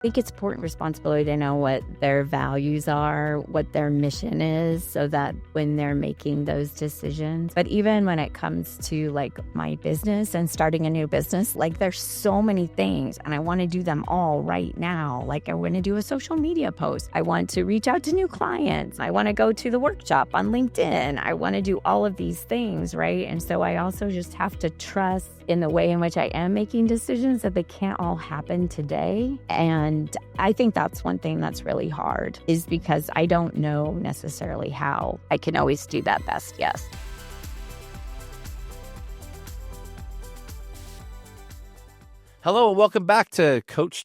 think it's important responsibility to know what their values are, what their mission is, so that when they're making those decisions. But even when it comes to like my business and starting a new business, like there's so many things and I want to do them all right now. Like I want to do a social media post. I want to reach out to new clients. I want to go to the workshop on LinkedIn. I want to do all of these things, right? And so I also just have to trust in the way in which I am making decisions that they can't all happen today. And I think that's one thing that's really hard, is because I don't know necessarily how I can always do that best. Yes. Hello and welcome back to Coach.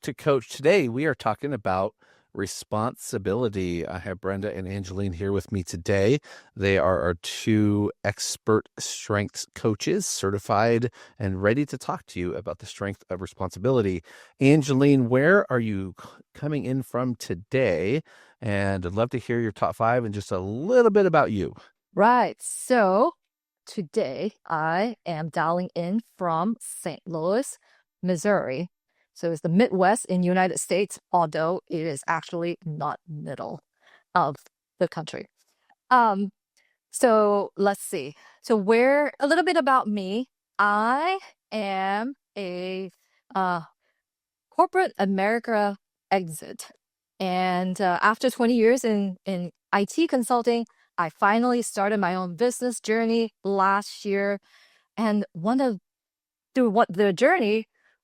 Today we are talking about responsibility. I have Brenda and Angeline here with me today. They are our two expert strengths coaches, certified and ready to talk to you about the strength of responsibility. Angeline, where are you coming in from today? And I'd love to hear your top 5 and just a little bit about you. Right. So today I am dialing in from St. Louis, Missouri. So it's the Midwest in United States, although it is actually not middle of the country. So let's see. So a little bit about me. I am a corporate America exit. And after 20 years in IT consulting, I finally started my own business journey last year. And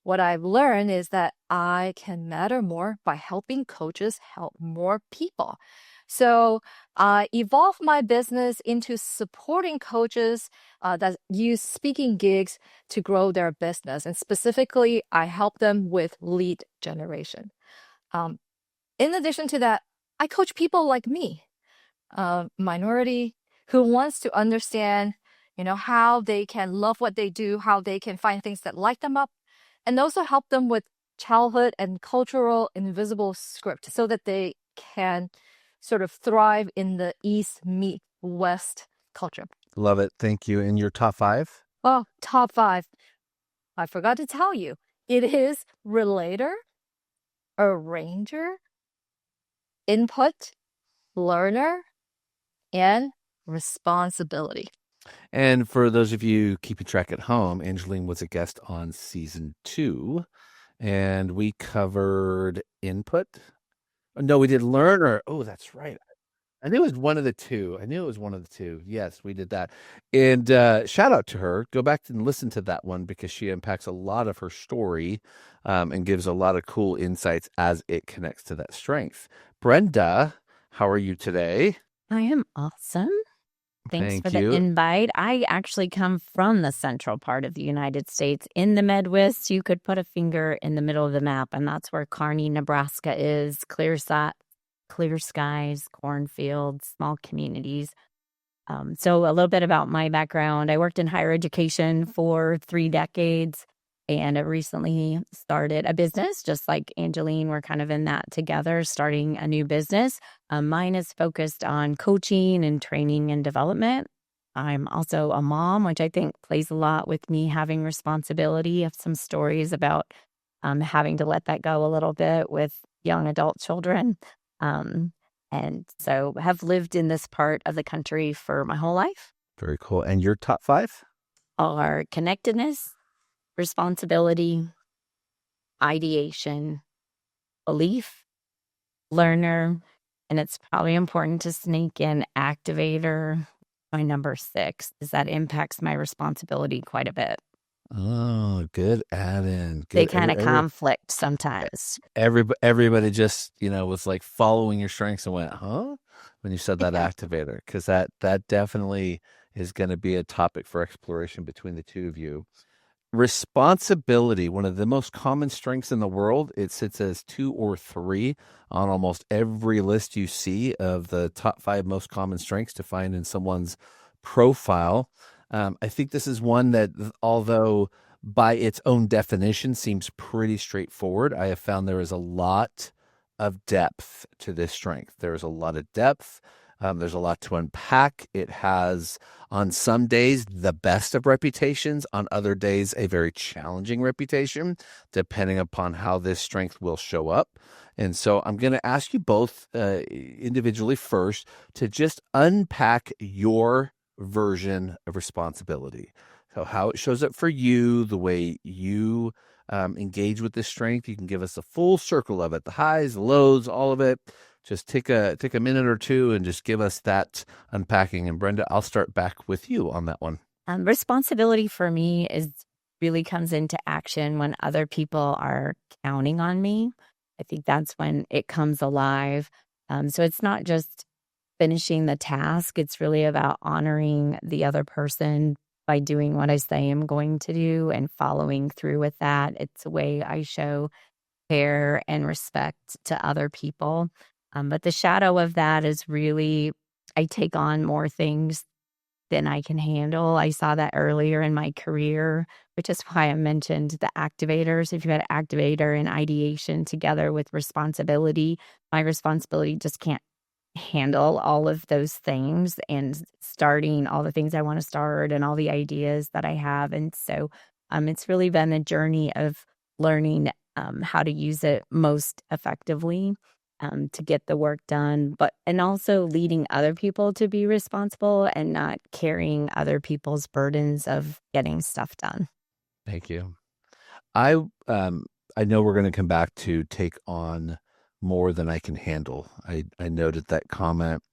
what I've learned is that I can matter more by helping coaches help more people. So I evolved my business into supporting coaches that use speaking gigs to grow their business. And specifically, I help them with lead generation. In addition to that, I coach people like me, minority, who wants to understand, how they can love what they do, how they can find things that light them up, and also help them with childhood and cultural invisible script so that they can sort of thrive in the East meet West culture. Love it. Thank you. And your top 5? Well, top 5. I forgot to tell you. It is relator, arranger, input, learner, and responsibility. And for those of you keeping track at home, Angeline was a guest on season 2, and we covered input. No, we did learner. Oh, that's right. I knew it was one of the two. Yes, we did that. And shout out to her. Go back and listen to that one because she unpacks a lot of her story and gives a lot of cool insights as it connects to that strength. Brenda, how are you today? I am awesome. Thanks Thank for you. the invite. I actually come from the central part of the United States. In the Midwest, you could put a finger in the middle of the map, and that's where Kearney, Nebraska is. Clear skies, cornfields, small communities. So a little bit about my background. I worked in higher education for 3 decades, and I recently started a business, just like Angeline. We're kind of in that together, starting a new business. Mine is focused on coaching and training and development. I'm also a mom, which I think plays a lot with me having responsibility. I have some stories about having to let that go a little bit with young adult children. And so have lived in this part of the country for my whole life. Very cool. And your top 5? Are connectedness, responsibility, ideation, belief, learner, and it's probably important to sneak in activator. My number 6 is that impacts my responsibility quite a bit. Oh, good add-in. They kind of conflict sometimes. Everybody just, was like following your strengths and went, huh? When you said that activator, because that definitely is going to be a topic for exploration between the two of you. Responsibility, one of the most common strengths in the world. It sits as 2 or 3 on almost every list you see of the top 5 most common strengths to find in someone's profile. I think this is one that, although by its own definition seems pretty straightforward, I have found there is a lot of depth to this strength. There is a lot of depth. There's a lot to unpack. It has, on some days, the best of reputations, on other days, a very challenging reputation, depending upon how this strength will show up. And so I'm going to ask you both individually first to just unpack your version of responsibility. So how it shows up for you, the way you engage with this strength. You can give us a full circle of it, the highs, the lows, all of it. Just take a minute or two and just give us that unpacking. And Brenda, I'll start back with you on that one. Responsibility for me really comes into action when other people are counting on me. I think that's when it comes alive. So it's not just finishing the task. It's really about honoring the other person by doing what I say I'm going to do and following through with that. It's a way I show care and respect to other people. But the shadow of that is really, I take on more things than I can handle. I saw that earlier in my career, which is why I mentioned the activators. If you had activator and ideation together with responsibility, my responsibility just can't handle all of those things and starting all the things I want to start and all the ideas that I have. And so it's really been a journey of learning how to use it most effectively to get the work done, and also leading other people to be responsible and not carrying other people's burdens of getting stuff done. Thank you. I know we're going to come back to take on more than I can handle. I noted that comment,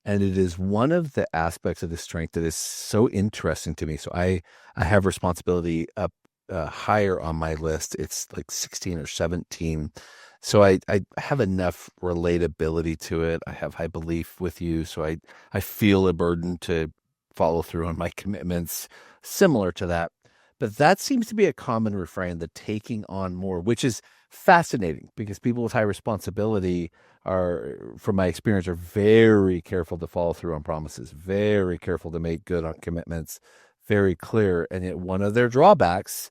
and it is one of the aspects of the strength that is so interesting to me. So I have responsibility up higher on my list. It's like 16 or 17. So I have enough relatability to it. I have high belief with you. So I feel a burden to follow through on my commitments similar to that. But that seems to be a common refrain, the taking on more, which is fascinating because people with high responsibility are, from my experience, are very careful to follow through on promises, very careful to make good on commitments, very clear. And yet one of their drawbacks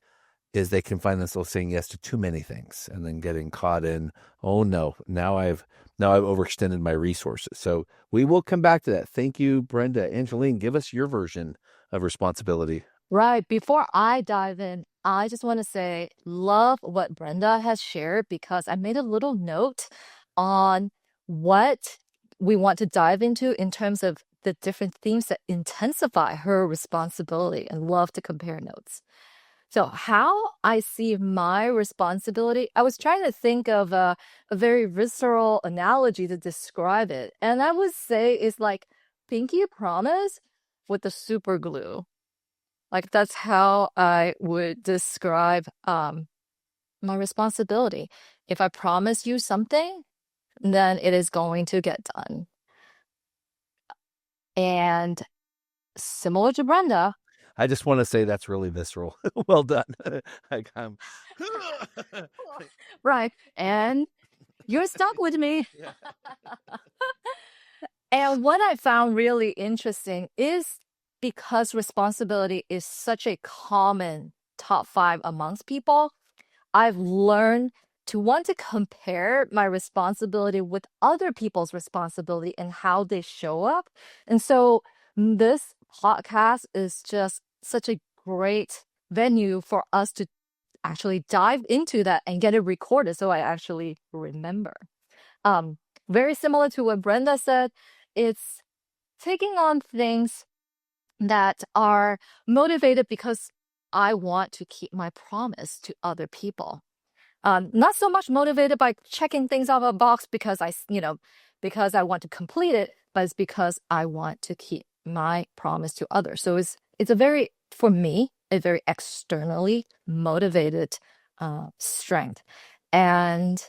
is they can find themselves saying yes to too many things and then getting caught in, oh no, now I've overextended my resources. So we will come back to that. Thank you, Brenda. Angeline, give us your version of responsibility. Right. Before I dive in, I just want to say, love what Brenda has shared because I made a little note on what we want to dive into in terms of the different themes that intensify her responsibility, and love to compare notes. So, how I see my responsibility, I was trying to think of a very visceral analogy to describe it. And I would say it's like pinky promise with the super glue. Like, that's how I would describe my responsibility. If I promise you something, then it is going to get done. And similar to Brenda, I just want to say that's really visceral. Well done. Like, right? And you're stuck with me. And what I found really interesting is because responsibility is such a common top 5 amongst people, I've learned to want to compare my responsibility with other people's responsibility and how they show up. And so this podcast is just such a great venue for us to actually dive into that and get it recorded so I actually remember. Very similar to what Brenda said, it's taking on things that are motivated because I want to keep my promise to other people. Not so much motivated by checking things off a box because because I want to complete it, but it's because I want to keep my promise to others. So it's a very, for me, a very externally motivated strength. And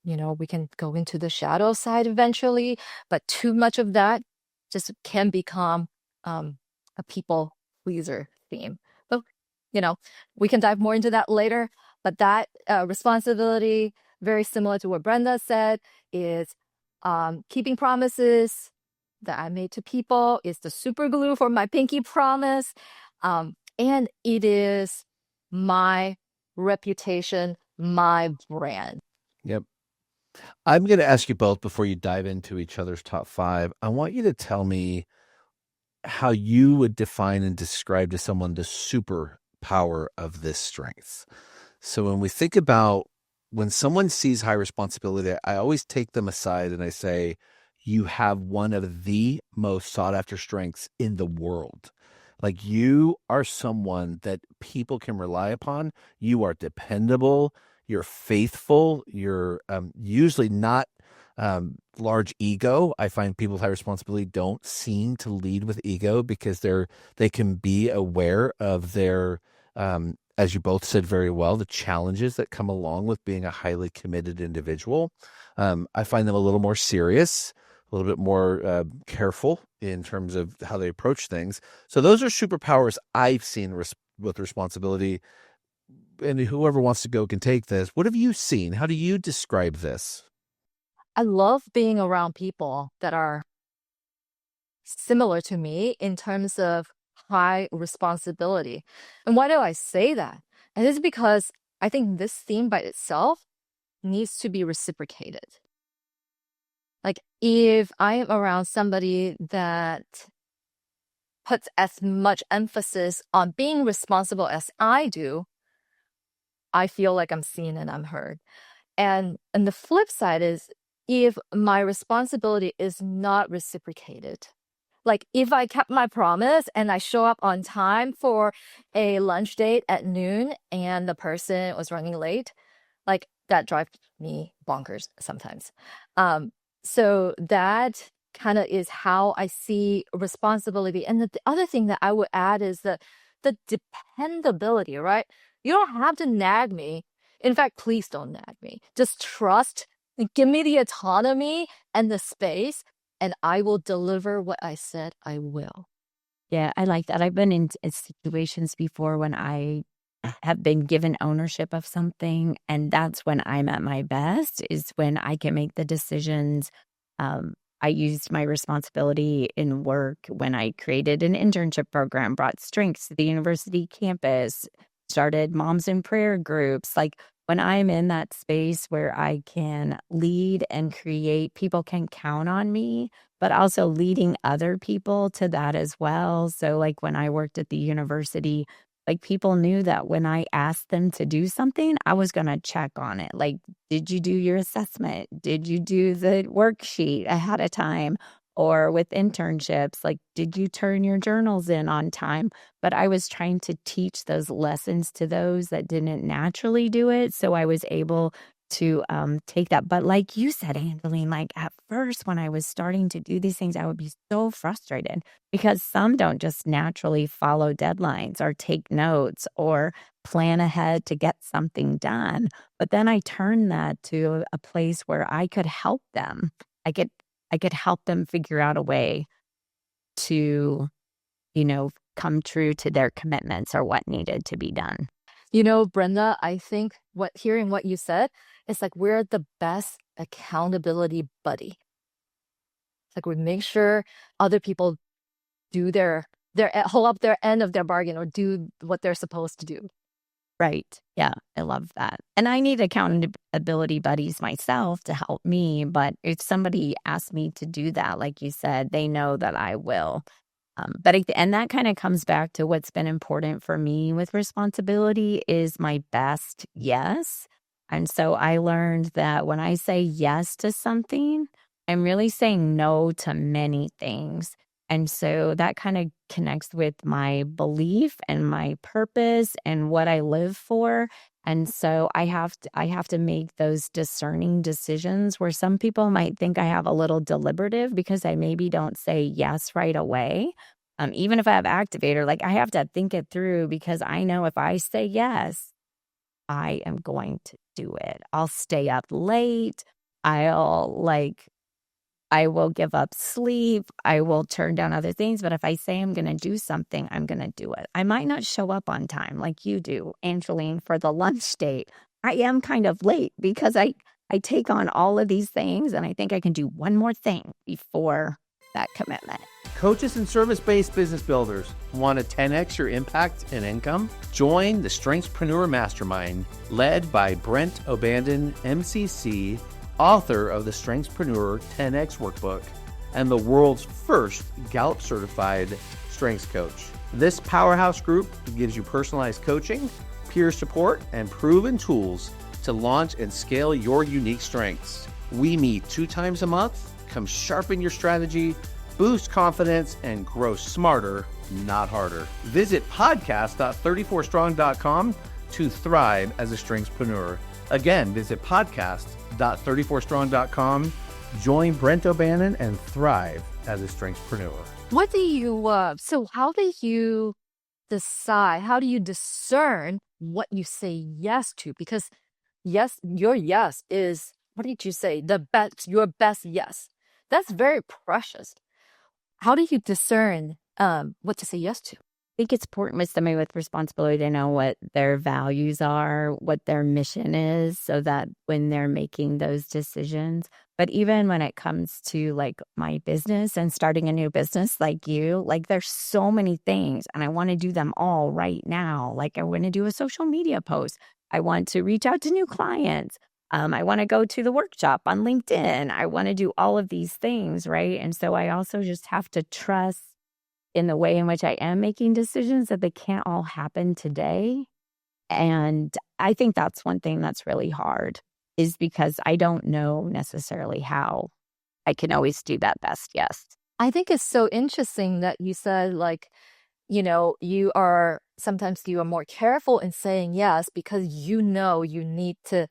we can go into the shadow side eventually, but too much of that just can become a people pleaser theme. But, we can dive more into that later. But that responsibility, very similar to what Brenda said, is keeping promises that I made to people, is the super glue for my pinky promise. And it is my reputation, my brand. Yep. I'm going to ask you both before you dive into each other's top 5. I want you to tell me how you would define and describe to someone the superpower of this strength. So when we think about when someone sees high responsibility, I always take them aside and I say, you have one of the most sought after strengths in the world. Like, you are someone that people can rely upon. You are dependable. You're faithful. You're usually not large ego. I find people with high responsibility don't seem to lead with ego because they can be aware of their, as you both said very well, the challenges that come along with being a highly committed individual. I find them a little more serious, a little bit more careful in terms of how they approach things. So those are superpowers I've seen with responsibility. And whoever wants to go can take this. What have you seen? How do you describe this? I love being around people that are similar to me in terms of high responsibility. And why do I say that? And it's because I think this theme by itself needs to be reciprocated. Like, if I am around somebody that puts as much emphasis on being responsible as I do, I feel like I'm seen and I'm heard. And the flip side is, if my responsibility is not reciprocated, like if I kept my promise and I show up on time for a lunch date at noon and the person was running late, like that drives me bonkers sometimes. So that kind of is how I see responsibility. And the other thing that I would add is the dependability, right? You don't have to nag me. In fact, please don't nag me. Just trust, give me the autonomy and the space, and I will deliver what I said I will. Yeah, I like that. I've been in situations before when I have been given ownership of something, and that's when I'm at my best, is when I can make the decisions. I used my responsibility in work when I created an internship program, brought strengths to the university campus, started moms in prayer groups. Like, when I'm in that space where I can lead and create, people can count on me, but also leading other people to that as well. So like when I worked at the university, like people knew that when I asked them to do something, I was going to check on it. Like, did you do your assessment? Did you do the worksheet ahead of time? Or with internships, like, did you turn your journals in on time? But I was trying to teach those lessons to those that didn't naturally do it. So I was able to take that. But like you said, Angeline, like at first when I was starting to do these things, I would be so frustrated because some don't just naturally follow deadlines or take notes or plan ahead to get something done. But then I turned that to a place where I could help them. I could help them figure out a way to, come true to their commitments or what needed to be done. Brenda, I think hearing what you said, it's like we're the best accountability buddy. It's like we make sure other people do their hold up their end of their bargain or do what they're supposed to do. Right. Yeah, I love that. And I need accountability buddies myself to help me. But if somebody asks me to do that, like you said, they know that I will. And that kind of comes back to what's been important for me with responsibility is my best yes. And so I learned that when I say yes to something, I'm really saying no to many things. And so that kind of connects with my belief and my purpose and what I live for. And so I have to make those discerning decisions where some people might think I have a little deliberative because I maybe don't say yes right away. Even if I have activator, like I have to think it through because I know if I say yes, I am going to do it. I'll stay up late. I will give up sleep. I will turn down other things. But if I say I'm going to do something, I'm going to do it. I might not show up on time like you do, Angeline, for the lunch date. I am kind of late because I take on all of these things and I think I can do one more thing before that commitment. Coaches and service-based business builders want to 10x your impact and income? Join the Strengthspreneur Mastermind led by Brent O'Bannon, MCC, author of the Strengthspreneur 10X Workbook, and the world's first Gallup certified strengths coach. This powerhouse group gives you personalized coaching, peer support, and proven tools to launch and scale your unique strengths. We meet 2 times a month. Come sharpen your strategy, boost confidence, and grow smarter, not harder. Visit podcast.34strong.com to thrive as a strengthspreneur. Again, visit podcast.34strong.com. Join Brent O'Bannon and thrive as a strengthspreneur. What do you, so how do you decide, how do you discern what you say yes to? Because yes, your yes is, what did you say? Your best yes. That's very precious. How do you discern what to say yes to? I think it's important with somebody with responsibility to know what their values are, what their mission is, so that when they're making those decisions. But even when it comes to like my business and starting a new business like you, like there's so many things and I want to do them all right now. Like I want to do a social media post. I want to reach out to new clients. I want to go to the workshop on LinkedIn. I want to do all of these things, right? And so I also just have to trust in the way in which I am making decisions that they can't all happen today. And I think that's one thing that's really hard, is because I don't know necessarily how I can always do that best yes. I think it's so interesting that you said, like, sometimes you are more careful in saying yes because you know you need to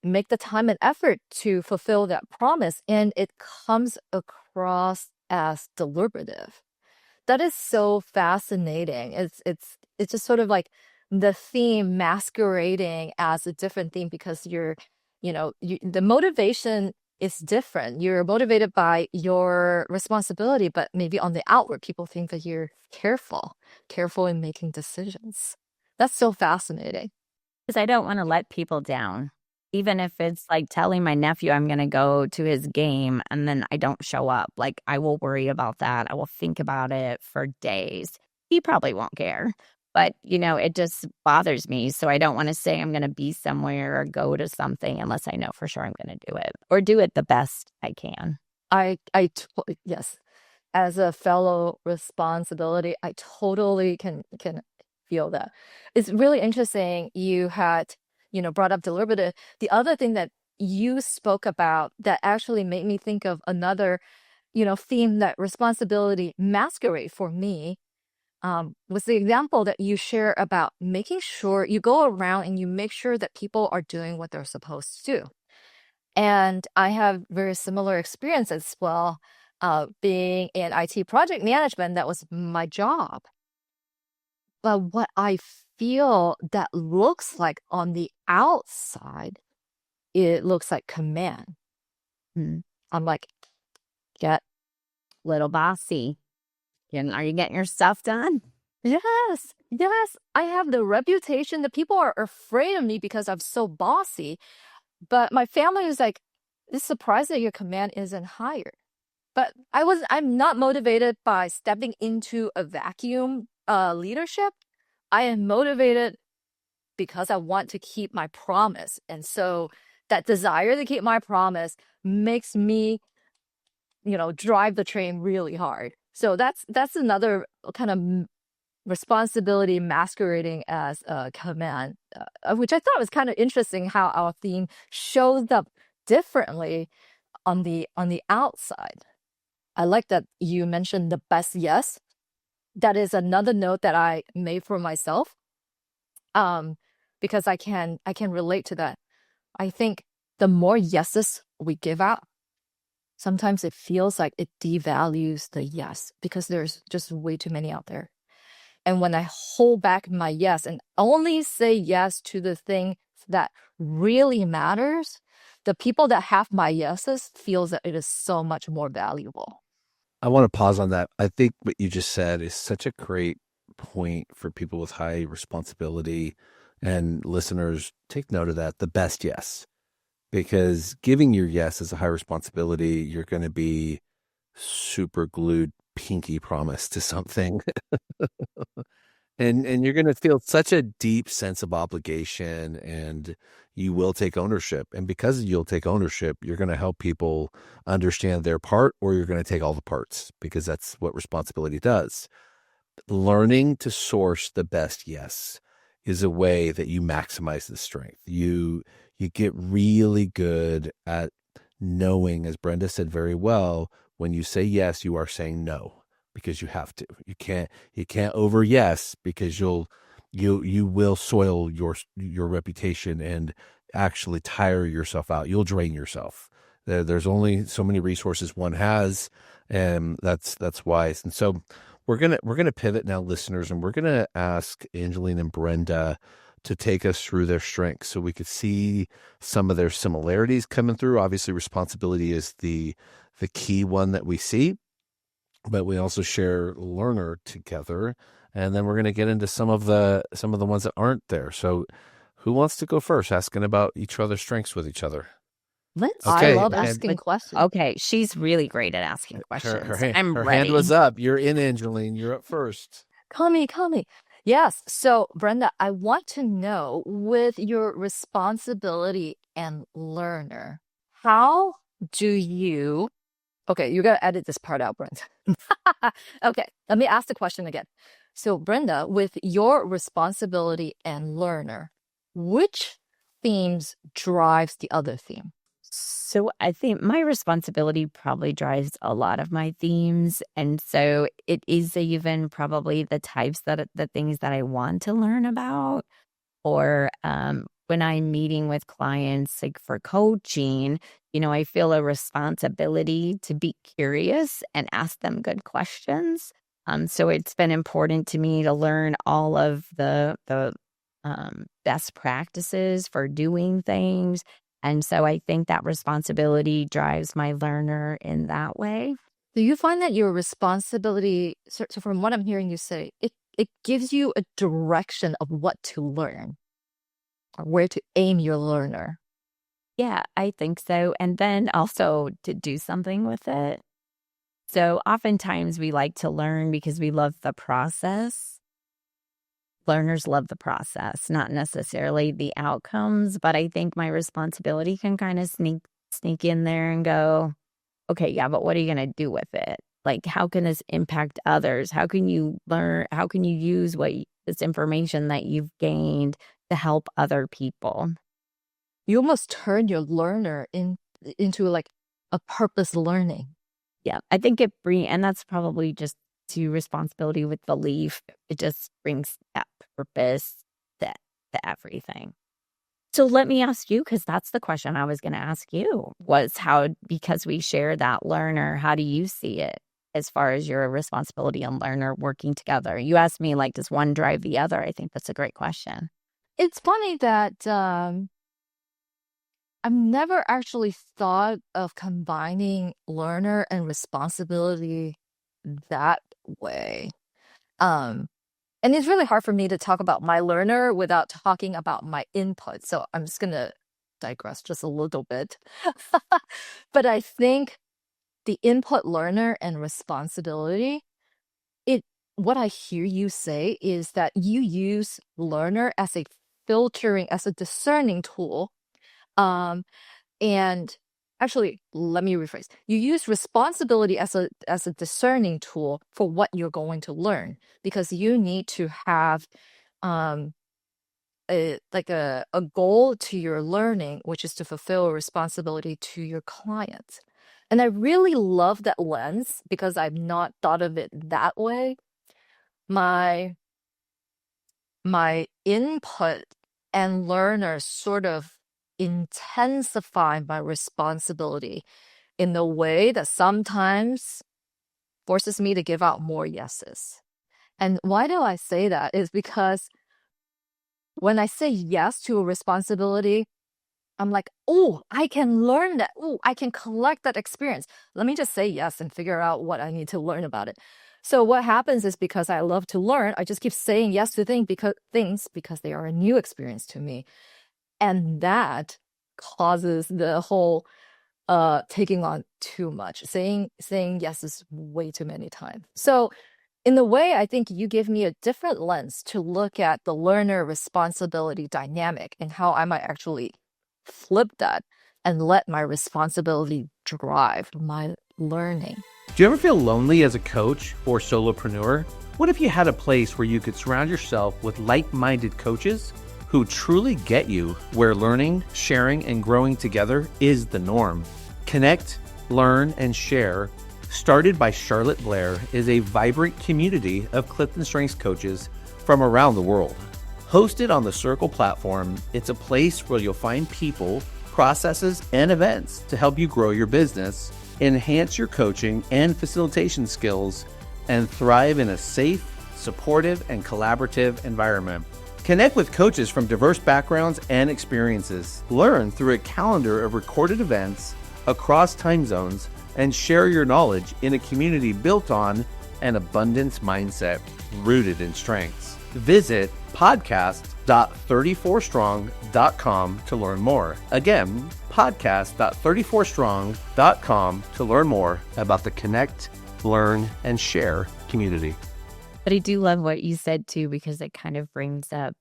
make the time and effort to fulfill that promise, and it comes across as deliberative. That is so fascinating. It's just sort of like the theme masquerading as a different theme because the motivation is different. You're motivated by your responsibility, but maybe on the outward, people think that you're careful in making decisions. That's so fascinating. Because I don't want to let people down. Even if it's like telling my nephew I'm going to go to his game and then I don't show up, like I will worry about that. I will think about it for days. He probably won't care, but it just bothers me. So I don't want to say I'm going to be somewhere or go to something unless I know for sure I'm going to do it or do it the best I can. Yes. As a fellow responsibility, I totally can feel that. It's really interesting you had brought up deliberative. The other thing that you spoke about that actually made me think of another, theme that responsibility masquerade for me was the example that you share about making sure you go around and you make sure that people are doing what they're supposed to do. And I have very similar experience as well, being in IT project management. That was my job. But what I feel that looks like on the outside, it looks like command. I'm like, get little bossy. Are you getting your stuff done? Yes. I have the reputation that people are afraid of me because I'm so bossy. But my family is like, it's surprised that your command isn't higher. But I'm not motivated by stepping into a vacuum leadership. I am motivated because I want to keep my promise. And so that desire to keep my promise makes me, drive the train really hard. So that's another kind of responsibility masquerading as a command, which I thought was kind of interesting how our theme shows up differently on the outside. I like that you mentioned the best yes. That is another note that I made for myself, because I can relate to that. I think the more yeses we give out, sometimes it feels like it devalues the yes because there's just way too many out there. And when I hold back my yes and only say yes to the thing that really matters, the people that have my yeses feels that it is so much more valuable. I want to pause on that. I think what you just said is such a great point for people with high responsibility, and listeners, take note of that. The best yes, because giving your yes is a high responsibility. You're going to be super glued pinky promise to something. and you're going to feel such a deep sense of obligation, and you will take ownership. And because you'll take ownership, you're going to help people understand their part, or you're going to take all the parts, because that's what responsibility does. Learning to source the best yes is a way that you maximize the strength. You get really good at knowing, as Brenda said very well, when you say yes, you are saying no, because you have to. You can't over yes, because you will soil your reputation and actually tire yourself out. You'll drain yourself. There's only so many resources one has, and that's wise. And so we're gonna pivot now, listeners, and we're gonna ask Angeline and Brenda to take us through their strengths, so we could see some of their similarities coming through. Obviously, responsibility is the key one that we see, but we also share learner together, and then we're going to get into some of the ones that aren't there. So who wants to go first, asking about each other's strengths with each other? Let's. I Okay, love and asking questions. Okay, she's really great at asking questions. I'm her ready. hand was up. You're in, Angeline. You're up first. Call me. Yes. So, Brenda, I want to know, with your responsibility and learner, how do you... Okay, you got to edit this part out, Brenda. Okay, let me ask the question again. So, Brenda, with your responsibility and learner, which themes drives the other theme? So I think my responsibility probably drives a lot of my themes. And so it is even probably the things that I want to learn about. Or when I'm meeting with clients, like for coaching, I feel a responsibility to be curious and ask them good questions. So it's been important to me to learn all of the best practices for doing things. And so I think that responsibility drives my learner in that way. Do you find that your responsibility, so from what I'm hearing you say, it gives you a direction of what to learn or where to aim your learner? Yeah, I think so. And then also to do something with it. So oftentimes we like to learn because we love the process. Learners love the process, not necessarily the outcomes, but I think my responsibility can kind of sneak in there and go, okay, yeah, but what are you going to do with it? Like, how can this impact others? How can you learn? How can you use this information that you've gained to help other people? You almost turn your learner into like a purpose learning. Yeah, I think and that's probably just to responsibility with belief. It just brings that purpose to everything. So let me ask you, because that's the question I was going to ask you, was because we share that learner, how do you see it as far as your responsibility and learner working together? You asked me, like, does one drive the other? I think that's a great question. It's funny that I've never actually thought of combining learner and responsibility that way. And it's really hard for me to talk about my learner without talking about my input. So I'm just going to digress just a little bit. But I think the input learner and responsibility, what I hear you say is that you use learner as a discerning tool. And actually, let me rephrase. You use responsibility as a discerning tool for what you're going to learn, because you need to have a goal to your learning, which is to fulfill a responsibility to your clients. And I really love that lens because I've not thought of it that way. My input and learner sort of intensify my responsibility in the way that sometimes forces me to give out more yeses. And why do I say that? Is because when I say yes to a responsibility, I'm like, oh, I can learn that. Oh, I can collect that experience. Let me just say yes and figure out what I need to learn about it. So what happens is, because I love to learn, I just keep saying yes to things because they are a new experience to me. And that causes the whole taking on too much, saying yes is way too many times. So in a way, I think you give me a different lens to look at the learner responsibility dynamic and how I might actually flip that and let my responsibility drive my learning. Do you ever feel lonely as a coach or solopreneur? What if you had a place where you could surround yourself with like-minded coaches who truly get you, where learning, sharing, and growing together is the norm? Connect, Learn, and Share, started by Charlotte Blair, is a vibrant community of Clifton Strengths coaches from around the world. Hosted on the Circle platform, it's a place where you'll find people, processes, and events to help you grow your business, enhance your coaching and facilitation skills, and thrive in a safe, supportive, and collaborative environment. Connect with coaches from diverse backgrounds and experiences. Learn through a calendar of recorded events across time zones, and share your knowledge in a community built on an abundance mindset rooted in strengths. Visit podcast.34strong.com to learn more. Again, podcast.34strong.com to learn more about the Connect, Learn, and Share community. But I do love what you said too, because it kind of brings up,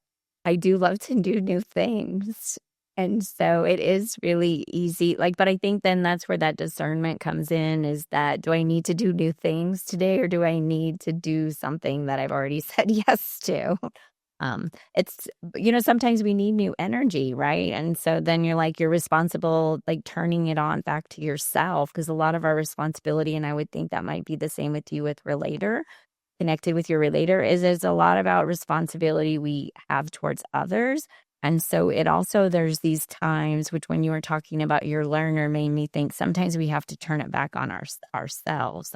I do love to do new things. And so it is really easy. But I think then that's where that discernment comes in, is that, do I need to do new things today, or do I need to do something that I've already said yes to? It's, sometimes we need new energy, right? And so then you're responsible, turning it on back to yourself, because a lot of our responsibility, and I would think that might be the same with you with Relator, connected with your Relator, is there's a lot about responsibility we have towards others. And so it also, there's these times, which when you were talking about your learner made me think, sometimes we have to turn it back on ourselves.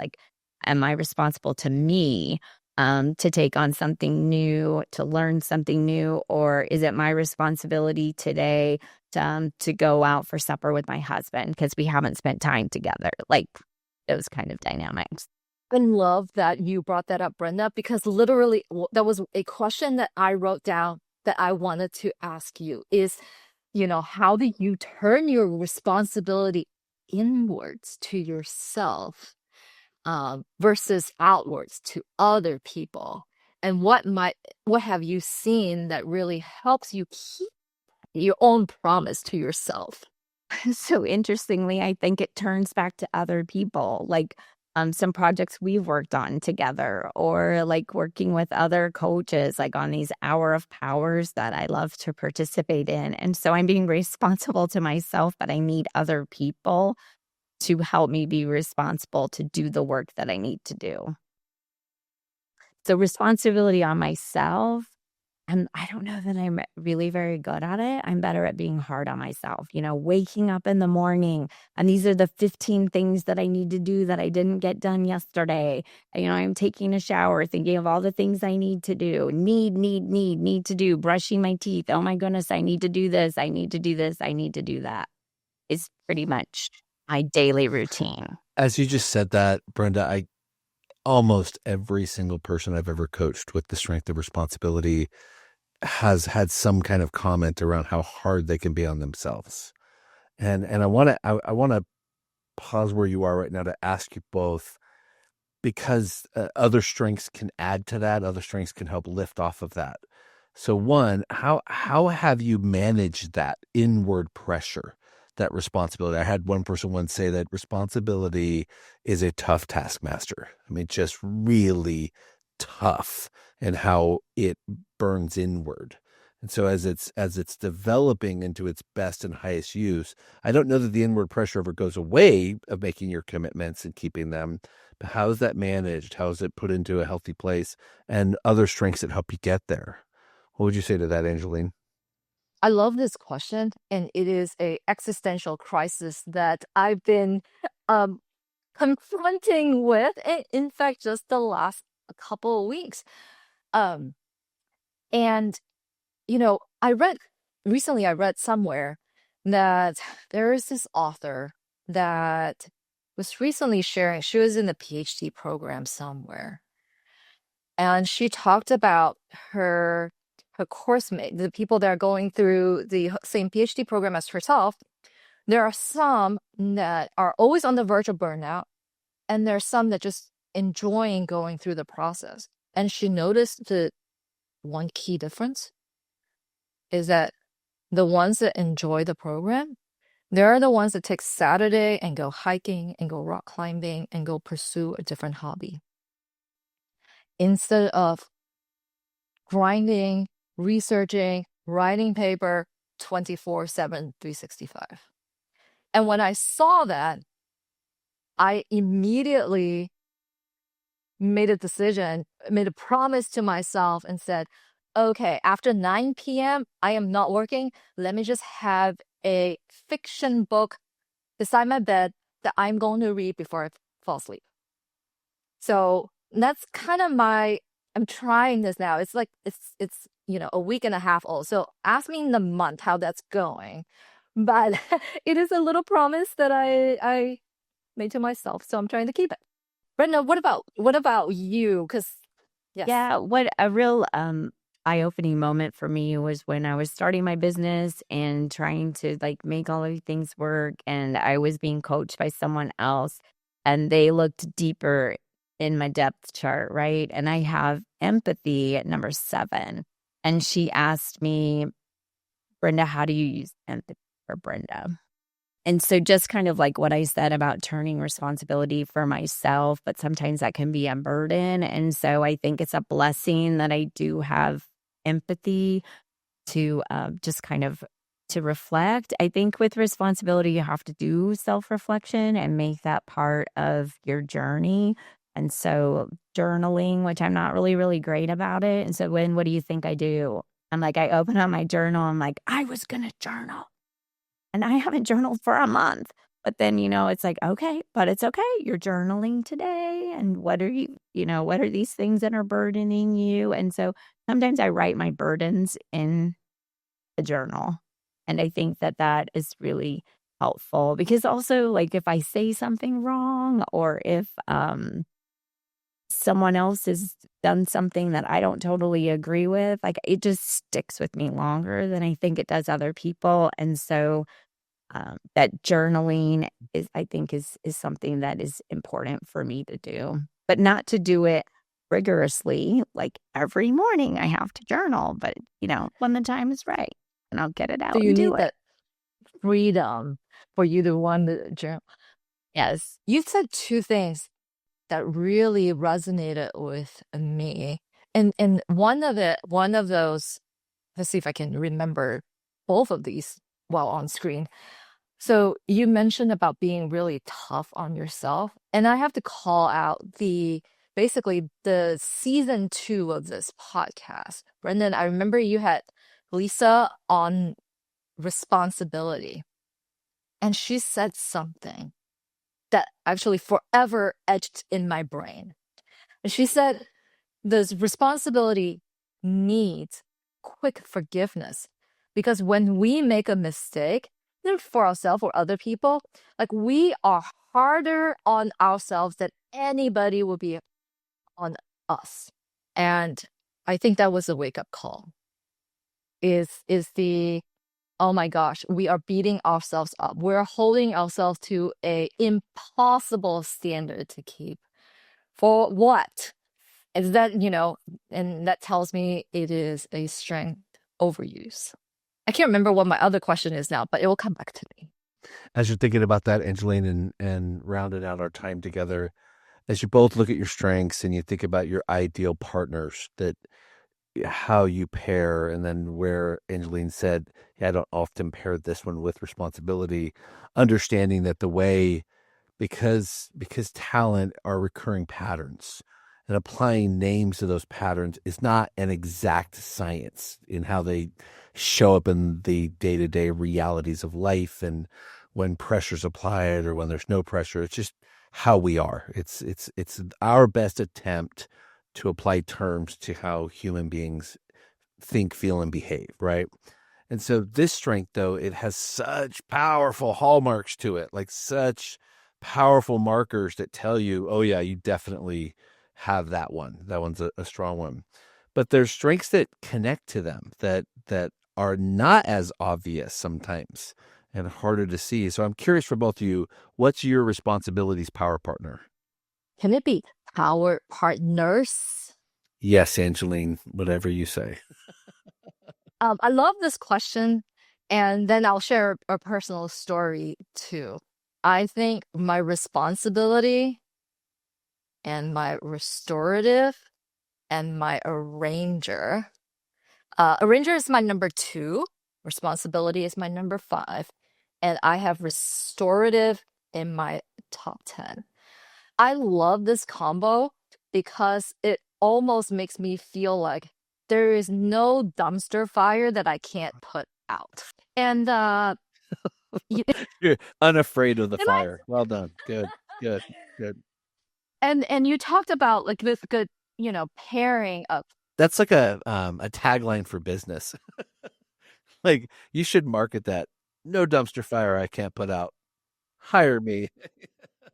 Am I responsible to me to take on something new, to learn something new? Or is it my responsibility today to go out for supper with my husband because we haven't spent time together? Those kind of dynamics. I love that you brought that up, Brenda, because literally that was a question that I wrote down that I wanted to ask you is, how do you turn your responsibility inwards to yourself versus outwards to other people? And what have you seen that really helps you keep your own promise to yourself? So interestingly, I think it turns back to other people, some projects we've worked on together, or working with other coaches, on these Hour of Powers that I love to participate in. And so I'm being responsible to myself, but I need other people to help me be responsible to do the work that I need to do. So responsibility on myself, and I don't know that I'm really very good at it. I'm better at being hard on myself, waking up in the morning, and these are the 15 things that I need to do that I didn't get done yesterday. I'm taking a shower, thinking of all the things I need to do, need to do, brushing my teeth. Oh my goodness, I need to do this. I need to do this. I need to do that. It's pretty much my daily routine. As you just said that, Brenda, almost every single person I've ever coached with the strength of responsibility has had some kind of comment around how hard they can be on themselves. And I want to pause where you are right now to ask you both, because other strengths can add to that. Other strengths can help lift off of that. So one, how have you managed that inward pressure, that responsibility? I had one person once say that responsibility is a tough taskmaster. I mean, just really tough, and how it burns inward. And so as it's developing into its best and highest use, I don't know that the inward pressure ever goes away of making your commitments and keeping them, but how is that managed? How is it put into a healthy place, and other strengths that help you get there? What would you say to that, Angeline? I love this question, and it is a existential crisis that I've been confronting with, in fact, just the last couple of weeks. And recently I read somewhere that there is this author that was recently sharing, she was in the PhD program somewhere, and she talked about her course mate, the people that are going through the same PhD program as herself. There are some that are always on the verge of burnout, and there are some that just enjoying going through the process. And she noticed the one key difference is that the ones that enjoy the program, they're the ones that take Saturday and go hiking and go rock climbing and go pursue a different hobby. Instead of grinding, researching, writing paper 24/7, 365. And when I saw that, I immediately made a decision, made a promise to myself and said, okay, after 9 p.m., I am not working. Let me just have a fiction book beside my bed that I'm going to read before I fall asleep. So that's kind of I'm trying this now. It's like, it's a week and a half old. So ask me in a month how that's going. But it is a little promise that I made to myself. So I'm trying to keep it. Brenda, what about you? Because yes. Yeah, what a real eye-opening moment for me was when I was starting my business and trying to like make all of things work, and I was being coached by someone else, and they looked deeper in my depth chart, right? And I have empathy at number 7, and she asked me, Brenda, how do you use empathy for Brenda? And so just kind of like what I said about turning responsibility for myself, but sometimes that can be a burden. And so I think it's a blessing that I do have empathy to just kind of to reflect. I think with responsibility, you have to do self-reflection and make that part of your journey. And so journaling, which I'm not really great about it. And so what do you think I do? I'm like, I open up my journal. I'm like, I was going to journal. And I haven't journaled for a month. But then, it's like, okay, but it's okay. You're journaling today. And what are what are these things that are burdening you? And so sometimes I write my burdens in a journal. And I think that is really helpful because also like if I say something wrong or if someone else has done something that I don't totally agree with, like it just sticks with me longer than I think it does other people. And so that journaling I think is something that is important for me to do, but not to do it rigorously. Like every morning I have to journal, but when the time is right and I'll get it out. So you and need do it. that freedom for you to want to journal. Yes. You said 2 things that really resonated with me. And one of those, let's see if I can remember both of these while on screen. So you mentioned about being really tough on yourself. And I have to call out basically the season 2 of this podcast. Brendan, I remember you had Lisa on responsibility. And she said something that actually forever etched in my brain. And she said, this responsibility needs quick forgiveness because when we make a mistake, for ourselves or other people, like we are harder on ourselves than anybody will be on us. And I think that was a wake-up call. Is the, oh my gosh, we are beating ourselves up. We're holding ourselves to a impossible standard to keep. For what? Is that, and that tells me it is a strength overuse. I can't remember what my other question is now, but it will come back to me. As you're thinking about that, Angeline, and rounding out our time together, as you both look at your strengths and you think about your ideal partners, that how you pair, and then where Angeline said, yeah, I don't often pair this one with responsibility, understanding that the way, because talent are recurring patterns, and applying names to those patterns is not an exact science in how they show up in the day-to-day realities of life and when pressure's applied or when there's no pressure. It's just how we are. It's our best attempt to apply terms to how human beings think, feel, and behave, right? And so this strength, though, it has such powerful hallmarks to it, like such powerful markers that tell you, oh yeah, you definitely have that one. That one's a strong one. But there's strengths that connect to them that are not as obvious sometimes and harder to see. So I'm curious for both of you, what's your responsibilities power partner? Can it be power partners? Yes, Angeline, whatever you say. I love this question, and then I'll share a personal story too. I think my responsibility and my restorative and my arranger. Arranger is my number 2. Responsibility is my number 5. And I have restorative in my top 10. I love this combo because it almost makes me feel like there is no dumpster fire that I can't put out. And You're unafraid of the Am I? fire. Well done. Good. Good. Good. And you talked about like this good, pairing of That's like a tagline for business. Like you should market that. No dumpster fire I can't put out. Hire me.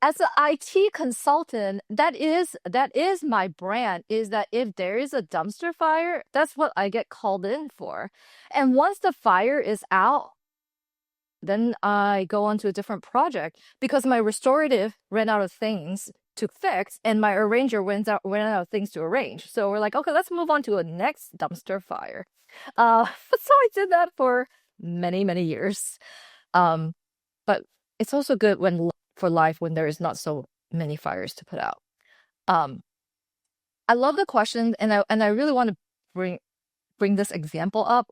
as an IT consultant, that is my brand, is that if there is a dumpster fire, that's what I get called in for. And once the fire is out, then I go on to a different project because my restorative ran out of things to fix and my arranger ran out of things to arrange. So we're like, okay, let's move on to a next dumpster fire. So I did that for many, many years. But it's also good for life when there is not so many fires to put out. I love the question, and I really want to bring this example up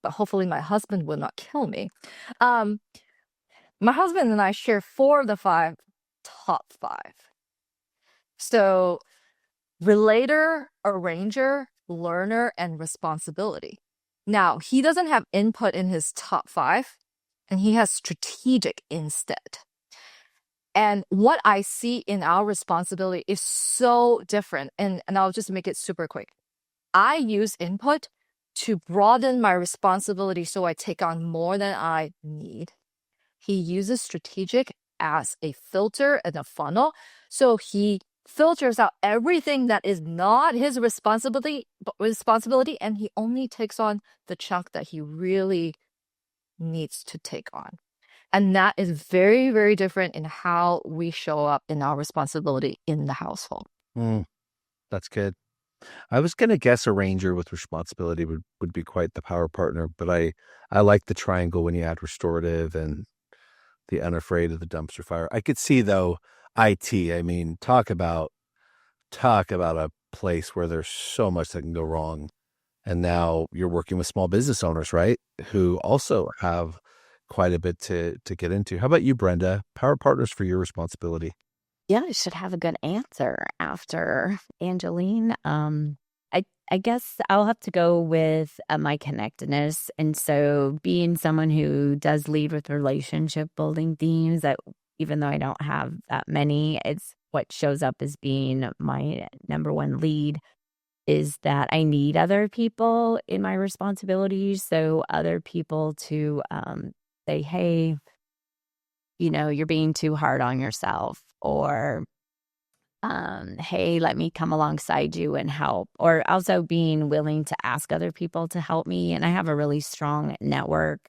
but hopefully my husband will not kill me. My husband and I share 4 of the 5 top 5. So relator, arranger, learner, and responsibility. Now, he doesn't have input in his top 5, and he has strategic instead. And what I see in our responsibility is so different. And I'll just make it super quick. I use input to broaden my responsibility so I take on more than I need. He uses strategic as a filter and a funnel. So he filters out everything that is not his responsibility, and he only takes on the chunk that he really needs to take on. And that is very, very different in how we show up in our responsibility in the household. That's good. I was going to guess arranger with responsibility would be quite the power partner, but I like the triangle when you add restorative and the unafraid of the dumpster fire. I could see though, IT, I mean, talk about a place where there's so much that can go wrong. And now you're working with small business owners, right? Who also have quite a bit to get into. How about you, Brenda? Power partners for your responsibility. Yeah, I should have a good answer after Angeline. I guess I'll have to go with my connectedness. And so being someone who does lead with relationship building themes, that even though I don't have that many, it's what shows up as being my number 1 lead is that I need other people in my responsibilities. So other people to say, hey, you're being too hard on yourself, or hey, let me come alongside you and help, or also being willing to ask other people to help me. And I have a really strong network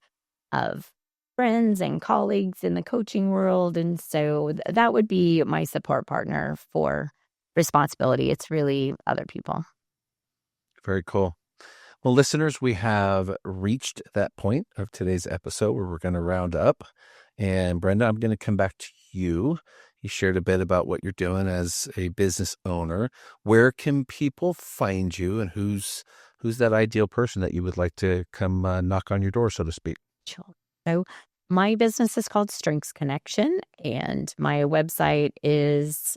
of friends and colleagues in the coaching world. And so that would be my support partner for responsibility. It's really other people. Very cool. Well, listeners, we have reached that point of today's episode where we're going to round up. And Brenda, I'm going to come back to you. You shared a bit about what you're doing as a business owner. Where can people find you, and who's that ideal person that you would like to come knock on your door, so to speak? Sure. So my business is called Strengths Connection, and my website is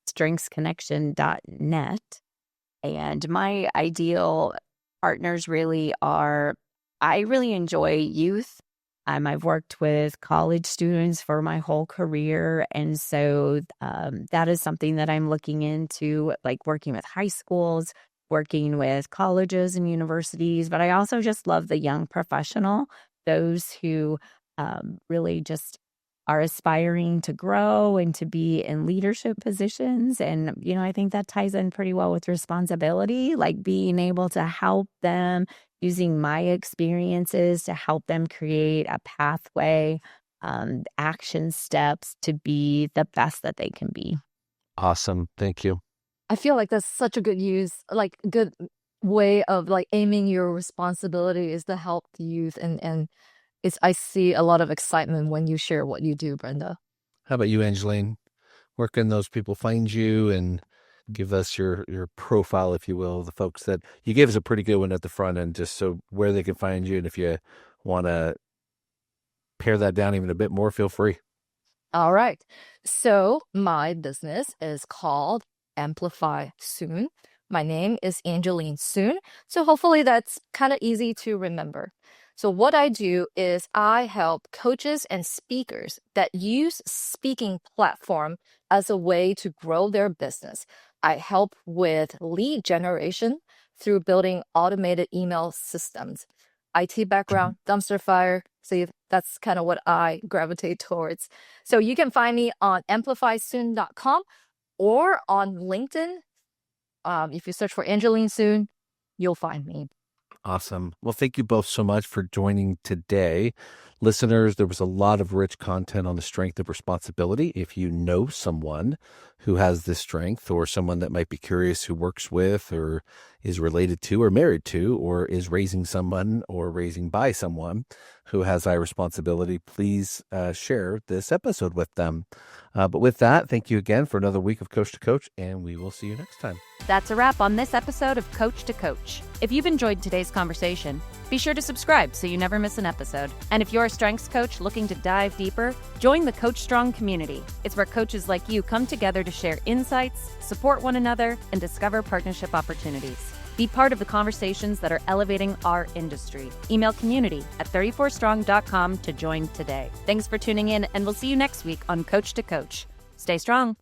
strengthsconnection.net. And my ideal partners really are, I really enjoy youth. I've worked with college students for my whole career. And so that is something that I'm looking into, like working with high schools, working with colleges and universities. But I also just love the young professional, those who really just are aspiring to grow and to be in leadership positions. And, I think that ties in pretty well with responsibility, like being able to help them using my experiences to help them create a pathway, action steps to be the best that they can be. Awesome. Thank you. I feel like that's such a good good way of like aiming your responsibility is to help the youth, and I see a lot of excitement when you share what you do, Brenda. How about you, Angeline? Where can those people find you, and give us your profile, if you will, the folks that you gave us a pretty good one at the front end, just so where they can find you, and if you want to pare that down even a bit more, feel free. All right. So my business is called Amplify Soon. My name is Angeline Soon. So hopefully that's kind of easy to remember. So what I do is I help coaches and speakers that use speaking platform as a way to grow their business. I help with lead generation through building automated email systems. IT background, dumpster fire. So that's kind of what I gravitate towards. So you can find me on amplifysoon.com or on LinkedIn. If you search for Angeline Soon, you'll find me. Awesome. Well, thank you both so much for joining today. Listeners, there was a lot of rich content on the strength of responsibility. If you know someone who has this strength, or someone that might be curious who works with or is related to or married to or is raising someone or raising by someone who has high responsibility, please share this episode with them. But with that, thank you again for another week of Coach to Coach, and we will see you next time. That's a wrap on this episode of Coach to Coach. If you've enjoyed today's conversation, be sure to subscribe so you never miss an episode. And if you're a strengths coach looking to dive deeper, join the Coach Strong community. It's where coaches like you come together to share insights, support one another, and discover partnership opportunities. Be part of the conversations that are elevating our industry. Email community@34strong.com to join today. Thanks for tuning in, and we'll see you next week on Coach to Coach. Stay strong.